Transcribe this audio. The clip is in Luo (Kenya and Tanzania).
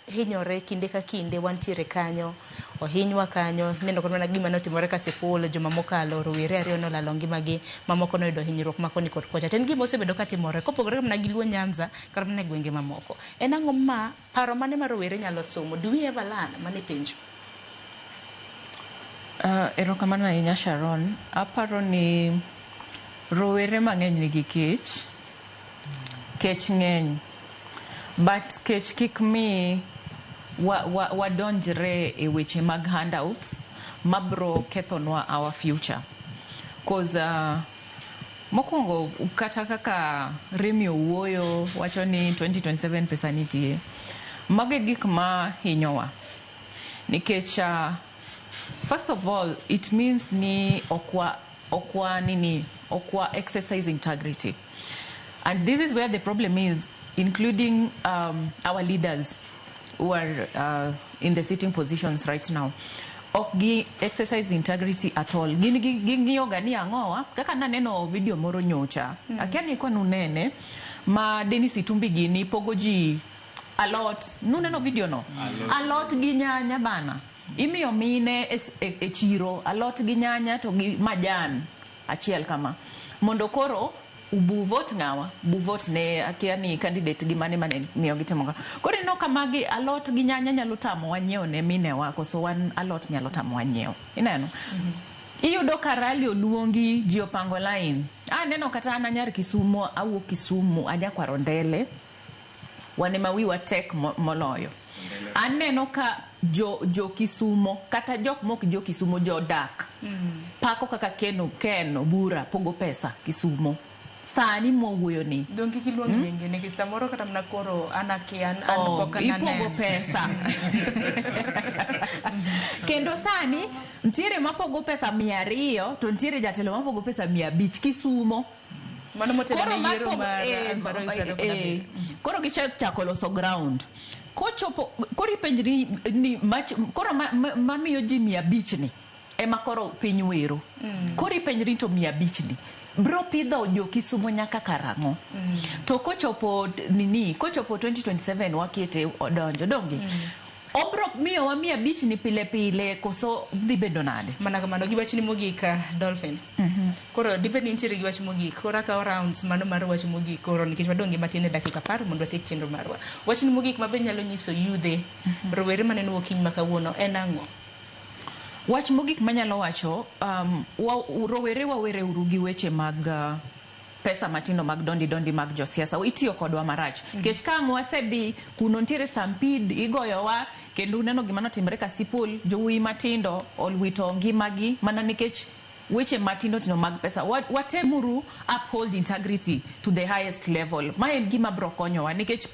hinyore kinde ka kinde wantiere kanyo ohinywa kanyo neno kod mana gima notimore ka Sipul juma mokalo rowere ariyo nolalo ngimagi mamoko noyudo hinyruok makoni kod kocha ten gima osebedo katimore kopogore mana gi Luo Nyanza kata mana gwenge mamoko en ang'o ma paro mane ma rowere nyalo somo do we ever learn mane penjo erokamano ahinya Sharon aparo ni rowere mang'eny nigi kech ng'eny but kech kik mi wadonjre e weche mag handouts mabro kethonwa our future cause mokwongo kata kaka Remi owuoyo wacho ni 2027 pesa nitie mage gik ma hinyowa nikech first of all it means ni okwa exercise integrity and this is where the problem is including our leaders who are in the sitting positions right now. Ok exercise integrity at all. Gini yoga ni angoa. Kaka naneno video moro nyocha. Akiani kwa nunene. Ma Dennis Itumbi gini pogoji a lot. Nuneno video no. A lot ginyanya bana. Imi yomine e chiro. A lot ginyanya to majan. Achiel kama. Mondokoro ubu vote ngawa bu vote ne akiani candidate gimane mane miyo gitimo kore no kamagi a lot gi nyanya nyalo tamo wanyeo ne mine wako so wan a lot nyalo tamo wanyeo ineno iyudo karali oluongi ji opango line neno kata ana nyar Kisumu awuok Kisumu aja kwaro ndele wane mawiwa tek moloyo aneno ka jo Kisumu kata jok mok jo Kisumu jo dak pako kaka Ken Obura pogo pesa Kisumu sani mwuoyo ni donki kiluongi nyingi ni kitamoro kata mna koro anakian poka na ipogo pesa kendo sani ntiere mapogo pesa 200 to ntiere jatelo mapogo pesa 500 Kisumo mano motelo ne yiero mar koro gichako loso ground kochopo kori penjri ni koro mamiyo ji 500 ni ema koro piny wero kori penjri to 500 ni bro pidho jo Kisumu nyaka karango to kochopo 2027 wakete odonjo dongi obro miyo wa 500 ni pile koso dhi bedo nade mana kamano gi wachni mogika Dolphine koro dibed nitiere gi wach mogik koro ka rounds mano mar wach mogik koro nikech wadonge matin e dakika 10 mondo watik chenro marwa wachni mogik mabe nyalo nyiso yudhe rowere maneno wokiny makawuono en ang'o wach mogik manyalo wacho rowere wawere urugi weche mag pesa matindo mag dondi mag josiasa itiyo kodwa marach kech ka wasedhi kuno ntiere stampede igoyowa kendo neno gima notimre ka Sipul jowuoyi matindo olwito ngimagi mana nikech weche matindo mag pesa watemuru uphold integrity to the highest level ma en gima bro konyowa nikech